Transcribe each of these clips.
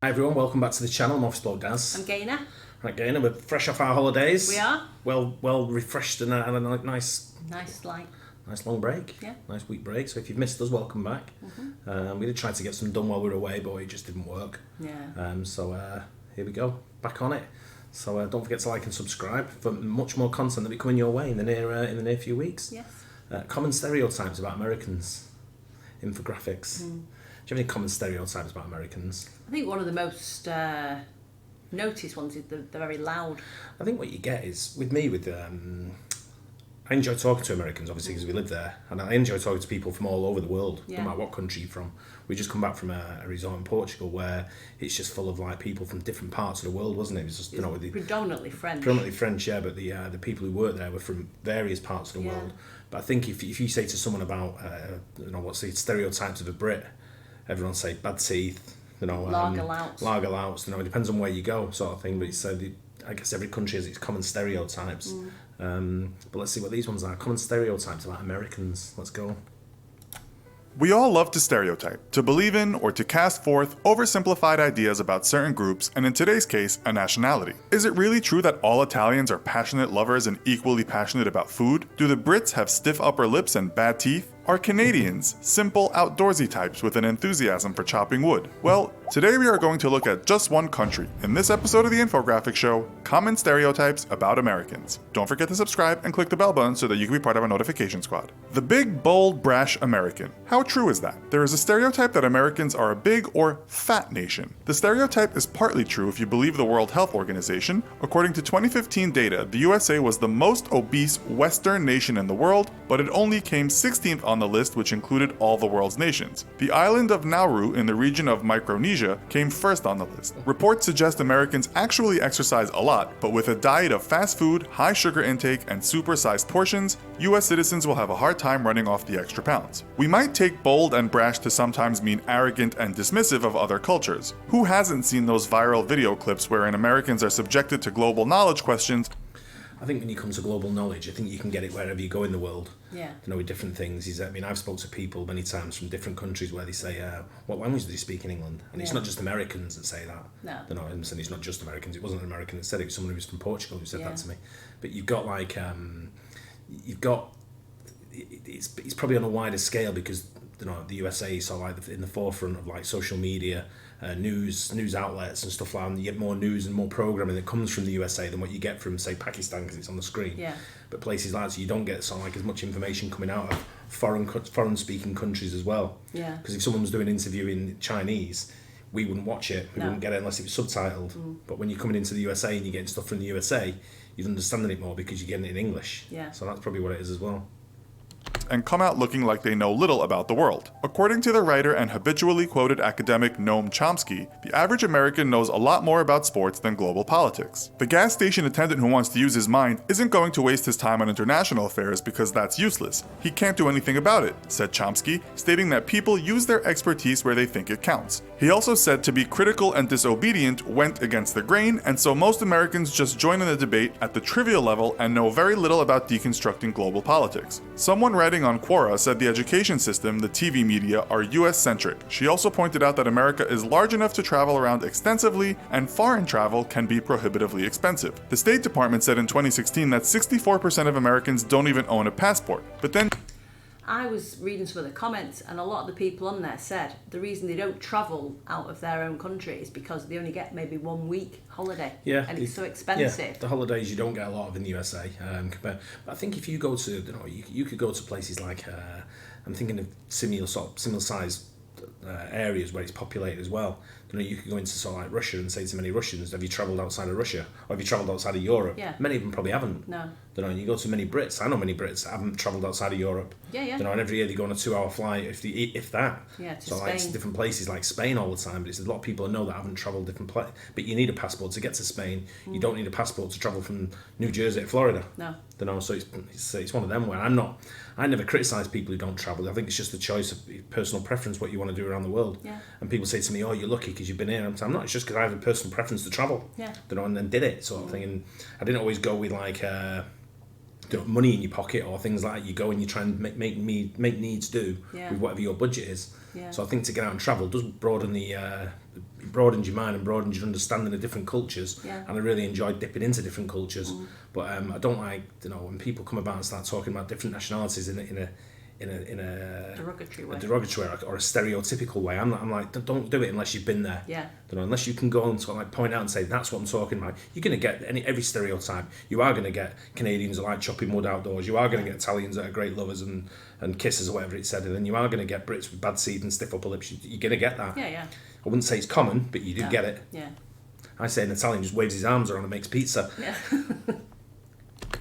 Hi everyone, welcome back to the channel. I'm Office Bloke Daz. I'm Gaynor. Right, Gaynor, we're fresh off our holidays. We are. Well refreshed and a nice long break. Yeah. Nice week break. So if you've missed us, welcome back. We did try to get some done while we were away, but it just didn't work. Yeah. So here we go, back on it. So don't forget to like and subscribe for much more content that will be coming your way in the near few weeks. Yes. Common stereotypes about Americans. Infographics. Do you have any common stereotypes about Americans? I think one of the most noticed ones is they're very loud. I think what you get is, I enjoy talking to Americans, obviously, because we live there, and I enjoy talking to people from all over the world, no matter what country you're from. We just come back from a resort in Portugal where it's just full of like people from different parts of the world, wasn't it? It was just, Predominantly French. Predominantly French, yeah, but the people who worked there were from various parts of the world. But I think if you say to someone about, what's the stereotypes of a Brit, everyone say bad teeth, lager louts. It depends on where you go, sort of thing. But it's, I guess every country has its common stereotypes. But let's see what these ones are. Common stereotypes about Americans. Let's go. We all love to stereotype, to believe in or to cast forth oversimplified ideas about certain groups, and in today's case, a nationality. Is it really true that all Italians are passionate lovers and equally passionate about food? Do the Brits have stiff upper lips and bad teeth? Are Canadians simple, outdoorsy types with an enthusiasm for chopping wood? Well, today we are going to look at just one country in this episode of the Infographic Show, Common Stereotypes About Americans. Don't forget to subscribe and click the bell button so that you can be part of our notification squad. The big, bold, brash American. How true is that? There is a stereotype that Americans are a big or fat nation. The stereotype is partly true if you believe the World Health Organization. According to 2015 data, the USA was the most obese Western nation in the world, but it only came 16th on the list, which included all the world's nations. The island of Nauru in the region of Micronesia came first on the list. Reports suggest Americans actually exercise a lot, but with a diet of fast food, high sugar intake, and super-sized portions, US citizens will have a hard time running off the extra pounds. We might take bold and brash to sometimes mean arrogant and dismissive of other cultures. Who hasn't seen those viral video clips wherein Americans are subjected to global knowledge questions? I think when you come to global knowledge, I think you can get it wherever you go in the world. Yeah. With different things. I've spoken to people many times from different countries where they say, what language do they speak in England? And it's not just Americans that say that. No. I'm saying it's not just Americans. It wasn't an American that said it. It was someone who was from Portugal who said that to me. But you've got it's probably on a wider scale because the USA is sort of like in the forefront of like social media, news outlets and stuff like that, and you get more news and more programming that comes from the USA than what you get from, say, Pakistan because it's on the screen. Yeah. But places like that, you don't get sort of like as much information coming out of foreign speaking countries as well. Yeah. Because if someone was doing an interview in Chinese, we wouldn't watch it. We wouldn't get it unless it was subtitled. But when you're coming into the USA and you're getting stuff from the USA, you're understanding it more because you're getting it in English. Yeah. So that's probably what it is as well. And come out looking like they know little about the world. According to the writer and habitually quoted academic Noam Chomsky, the average American knows a lot more about sports than global politics. The gas station attendant who wants to use his mind isn't going to waste his time on international affairs because that's useless. He can't do anything about it, said Chomsky, stating that people use their expertise where they think it counts. He also said to be critical and disobedient went against the grain, and so most Americans just join in the debate at the trivial level and know very little about deconstructing global politics. Someone writing on Quora said the education system, the TV media, are US-centric. She also pointed out that America is large enough to travel around extensively, and foreign travel can be prohibitively expensive. The State Department said in 2016 that 64% of Americans don't even own a passport. But then I was reading some of the comments, and a lot of the people on there said the reason they don't travel out of their own country is because they only get maybe 1 week holiday. Yeah, and it's so expensive. Yeah, the holidays you don't get a lot of in the USA. But I think if you go to, you could go to places like, I'm thinking of similar sized areas where it's populated as well. You could go into sort of like Russia and say to many Russians, have you travelled outside of Russia? Or have you travelled outside of Europe? Yeah. Many of them probably haven't. No. You go to many Brits. I know many Brits that haven't travelled outside of Europe. Yeah. And every year they go on a 2-hour flight, if that. Yeah, to so Spain. like different places like Spain all the time. But it's a lot of people I know that haven't travelled different places. But you need a passport to get to Spain. You don't need a passport to travel from New Jersey to Florida. No. So it's one of them where I never criticise people who don't travel. I think it's just a choice of personal preference what you want to do around the world. Yeah. And people say to me, "Oh, you're lucky because you've been here." I'm not. It's just because I have a personal preference to travel. Yeah. And then did it sort of thing. And I didn't always go with like money in your pocket or things like that. You go and you try and make needs do with whatever your budget is. Yeah. So I think to get out and travel does broaden the broadened your mind and broadened your understanding of different cultures. Yeah. And I really enjoyed dipping into different cultures. But I don't like, when people come about and start talking about different nationalities in a derogatory or a stereotypical way. I'm like, don't do it unless you've been there. Yeah. Unless you can go and sort of like point out and say that's what I'm talking about. You're going to get every stereotype. You are going to get Canadians who like chopping wood outdoors. You are going to get Italians that are great lovers and kissers or whatever it said. And then you are going to get Brits with bad seed and stiff upper lips. You're going to get that. Yeah. I wouldn't say it's common, but you do get it. Yeah. I say an Italian just waves his arms around and makes pizza. Yeah.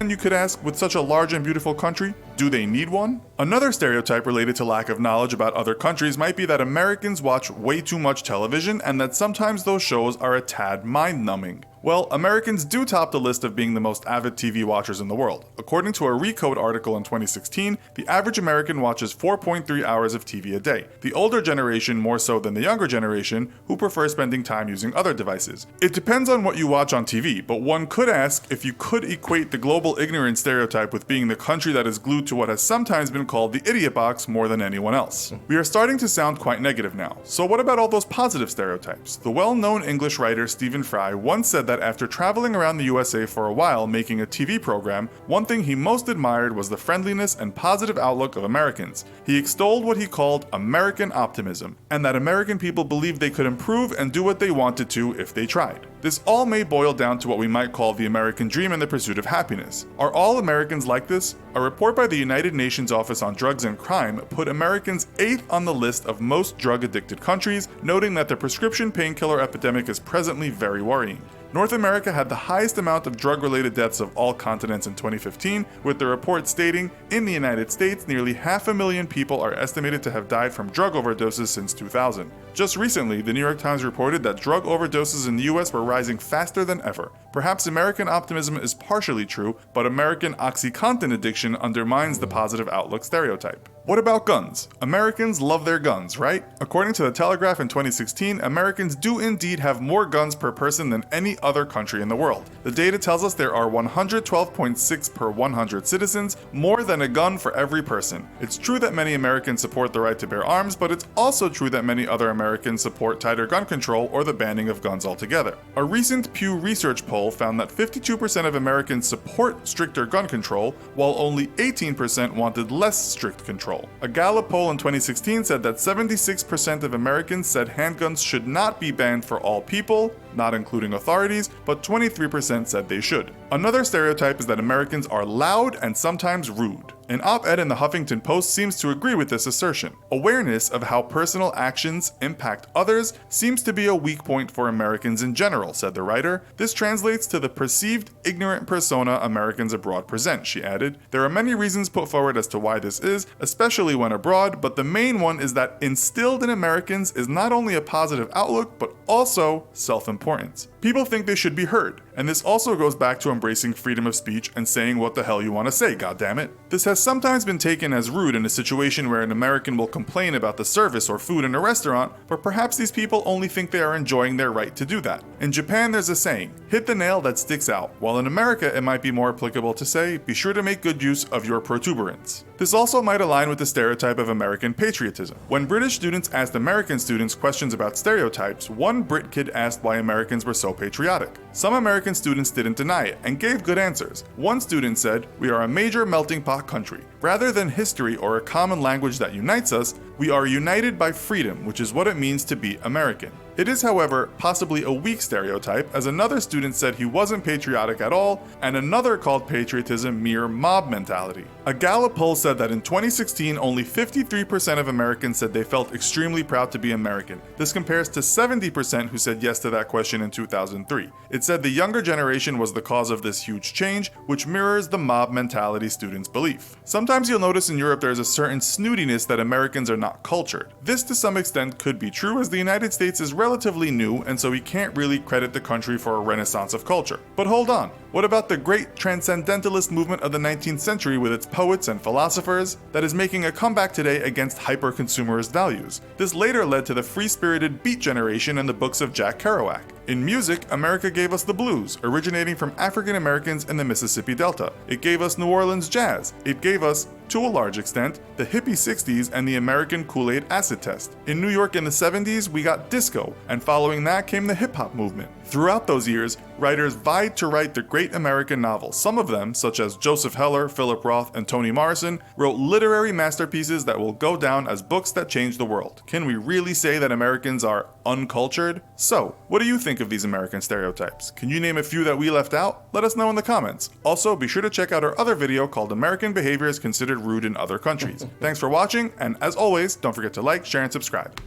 And you could ask, with such a large and beautiful country, do they need one? Another stereotype related to lack of knowledge about other countries might be that Americans watch way too much television and that sometimes those shows are a tad mind-numbing. Well, Americans do top the list of being the most avid TV watchers in the world. According to a Recode article in 2016, the average American watches 4.3 hours of TV a day. The older generation more so than the younger generation, who prefer spending time using other devices. It depends on what you watch on TV, but one could ask if you could equate the global ignorance stereotype with being the country that is glued to what has sometimes been called the idiot box more than anyone else. We are starting to sound quite negative now. So what about all those positive stereotypes? The well-known English writer Stephen Fry once said that after traveling around the USA for a while making a TV program, one thing he most admired was the friendliness and positive outlook of Americans. He extolled what he called American optimism, and that American people believed they could improve and do what they wanted to if they tried. This all may boil down to what we might call the American dream and the pursuit of happiness. Are all Americans like this? A report by the United Nations Office on Drugs and Crime put Americans 8th on the list of most drug-addicted countries, noting that the prescription painkiller epidemic is presently very worrying. North America had the highest amount of drug-related deaths of all continents in 2015, with the report stating, in the United States, nearly 500,000 people are estimated to have died from drug overdoses since 2000. Just recently, the New York Times reported that drug overdoses in the US were rising faster than ever. Perhaps American optimism is partially true, but American OxyContin addiction undermines the positive outlook stereotype. What about guns? Americans love their guns, right? According to The Telegraph in 2016, Americans do indeed have more guns per person than any other country in the world. The data tells us there are 112.6 per 100 citizens, more than a gun for every person. It's true that many Americans support the right to bear arms, but it's also true that many other Americans support tighter gun control or the banning of guns altogether. A recent Pew Research poll found that 52% of Americans support stricter gun control, while only 18% wanted less strict control. A Gallup poll in 2016 said that 76% of Americans said handguns should not be banned for all people, not including authorities, but 23% said they should. Another stereotype is that Americans are loud and sometimes rude. An op-ed in the Huffington Post seems to agree with this assertion. Awareness of how personal actions impact others seems to be a weak point for Americans in general, said the writer. This translates to the perceived ignorant persona Americans abroad present, she added. There are many reasons put forward as to why this is, especially when abroad, but the main one is that instilled in Americans is not only a positive outlook, but also self-importance. People think they should be heard, and this also goes back to embracing freedom of speech and saying what the hell you want to say, goddammit. This has sometimes been taken as rude in a situation where an American will complain about the service or food in a restaurant, but perhaps these people only think they are enjoying their right to do that. In Japan, there's a saying, hit the nail that sticks out, while in America it might be more applicable to say, be sure to make good use of your protuberance. This also might align with the stereotype of American patriotism. When British students asked American students questions about stereotypes, one Brit kid asked why Americans were so patriotic. Some American students didn't deny it and gave good answers. One student said, "We are a major melting pot country. Rather than history or a common language that unites us, we are united by freedom, which is what it means to be American." It is, however, possibly a weak stereotype, as another student said he wasn't patriotic at all, and another called patriotism mere mob mentality. A Gallup poll said that in 2016, only 53% of Americans said they felt extremely proud to be American. This compares to 70% who said yes to that question in 2003. It said the younger generation was the cause of this huge change, which mirrors the mob mentality students' belief. Sometimes you'll notice in Europe there's a certain snootiness that Americans are not cultured. This to some extent could be true, as the United States is relatively new, and so we can't really credit the country for a renaissance of culture. But hold on, what about the great transcendentalist movement of the 19th century with its poets and philosophers that is making a comeback today against hyper-consumerist values? This later led to the free-spirited Beat generation and the books of Jack Kerouac. In music, America gave us the blues, originating from African Americans in the Mississippi Delta. It gave us New Orleans jazz. It gave us To a large extent, the hippie 60s and the American Kool-Aid acid test. In New York in the 70s, we got disco, and following that came the hip-hop movement. Throughout those years, writers vied to write the great American novels. Some of them, such as Joseph Heller, Philip Roth, and Toni Morrison, wrote literary masterpieces that will go down as books that changed the world. Can we really say that Americans are uncultured? So, what do you think of these American stereotypes? Can you name a few that we left out? Let us know in the comments. Also, be sure to check out our other video called American Behavior is Considered Rude in Other Countries. Thanks for watching, and as always, don't forget to like, share, and subscribe.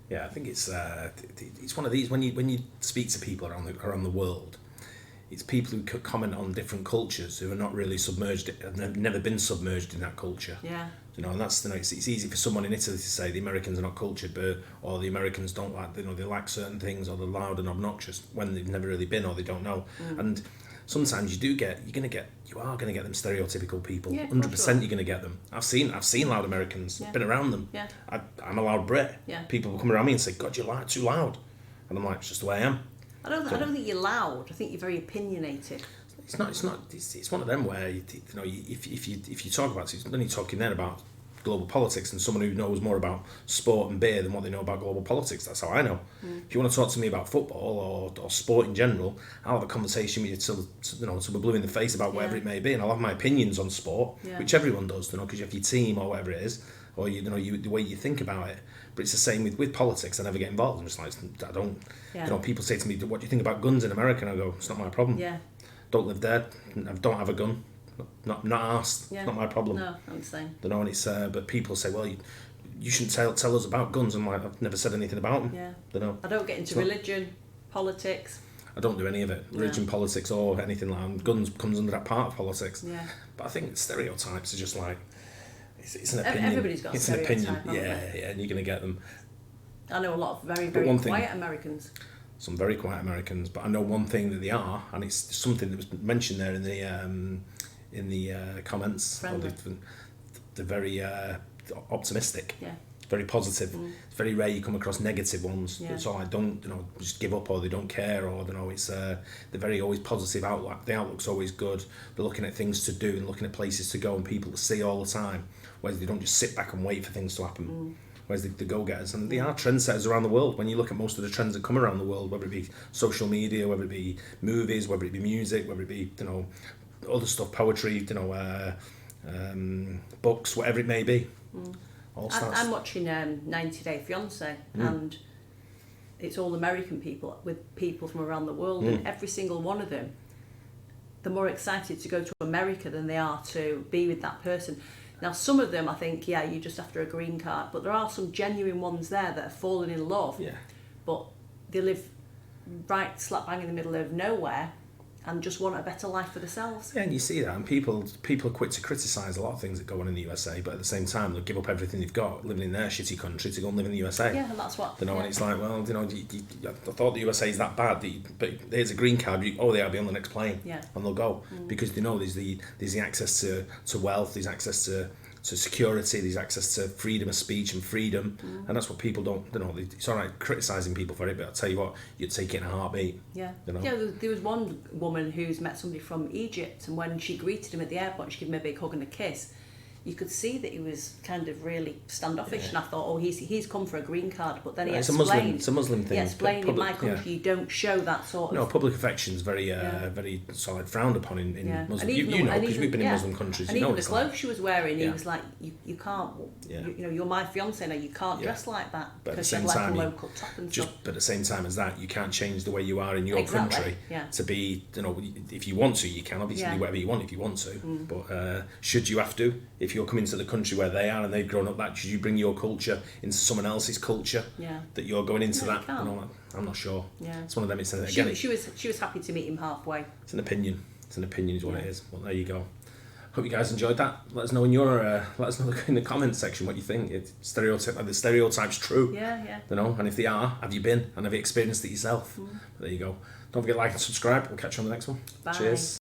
Yeah, I think it's one of these when you speak to people around the world, it's people who comment on different cultures who are not really submerged and have never been submerged in that culture. Yeah. And that's it's easy for someone in Italy to say the Americans are not cultured, or the Americans don't like they like certain things, or they're loud and obnoxious when they've never really been or they don't know. And sometimes you are going to get them stereotypical people. Yeah, 100% you're going to get them. I've seen loud Americans. Yeah. Been around them. Yeah. I'm a loud Brit. Yeah. People will come around me and say, "God, you're too loud," and I'm like, "It's just the way I am." I don't think you're loud. I think you're very opinionated. It's not. It's one of them where if you talk about it, then you're talking then about global politics and someone who knows more about sport and beer than what they know about global politics. That's how I know. If you want to talk to me about football or sport in general, I'll have a conversation with you till we're blue in the face about whatever it may be, and I'll have my opinions on sport, which everyone does, because you have your team or whatever it is, or the way you think about it. But it's the same with politics. I never get involved. I'm just like, I don't. People say to me, "What do you think about guns in America?" And I go, "It's not my problem. Yeah. Don't live there. I don't have a gun. Not asked. Yeah. It's not my problem." No, I'm saying. And it's but people say, "Well, you shouldn't tell us about guns." I'm like, I've never said anything about them. Yeah. I don't get into religion, politics. I don't do any of it. Religion, politics, or anything like that. Guns comes under that part of politics. Yeah. But I think stereotypes are just like it's an opinion. Everybody's got a stereotype. It's an opinion. Yeah, and you're gonna get them. I know a lot of very quiet Americans. Some very quiet Americans, but I know one thing that they are, and it's something that was mentioned there in the comments. They're very optimistic. Yeah. Very positive. It's very rare you come across negative ones. It's all like don't just give up, or they don't care, or it's they're very always positive outlook. The outlook's always good. They're looking at things to do and looking at places to go and people to see all the time. Whereas they don't just sit back and wait for things to happen. Whereas the go-getters, and they are trendsetters around the world. When you look at most of the trends that come around the world, whether it be social media, whether it be movies, whether it be music, whether it be other stuff, poetry, books, whatever it may be. I'm watching 90 Day Fiancé, and it's all American people with people from around the world, and every single one of them, they're more excited to go to America than they are to be with that person. Now, some of them, I think, you're just after a green card, but there are some genuine ones there that are falling in love, but they live right slap bang in the middle of nowhere and just want a better life for themselves. Yeah, and you see that, and people are quick to criticise a lot of things that go on in the USA, but at the same time they'll give up everything they've got living in their shitty country to go and live in the USA. Yeah, and that's what. And it's like, well, I thought the USA is that bad, but here's a green card. They'll be on the next plane, and they'll go because they know there's the access to wealth, there's access to security, there's access to freedom of speech and freedom, and that's what people don't. It's all right criticising people for it, but I'll tell you what, you'd take it in a heartbeat. Yeah. Yeah. There was one woman who's met somebody from Egypt, and when she greeted him at the airport, she gave him a big hug and a kiss. You could see that he was kind of really standoffish, and I thought, he's come for a green card. But then he explained, it's a Muslim thing. He explained in my country you don't show that sort of. No, public affection is very solid, frowned upon in Muslim. Because we've been in Muslim countries. And even the clothes she was wearing, he was like, you can't. You're my fiancé now. You can't dress like that because she had like a local top and stuff. But at the same time as that, you can't change the way you are in your country to be. If you want to, you can obviously do whatever you want if you want to. But should you have to? If you're coming to the country where they are and they've grown up that, should you bring your culture into someone else's culture? That you're going into that? I'm not sure. It's one of them. It's again. She was happy to meet him halfway. It's an opinion. It's an opinion, is what it is. Well, there you go. Hope you guys enjoyed that. Let us know in the comments section what you think. Are the stereotypes true? And if they are, have you been and have you experienced it yourself? There you go. Don't forget to like and subscribe. We'll catch you on the next one. Bye. Cheers.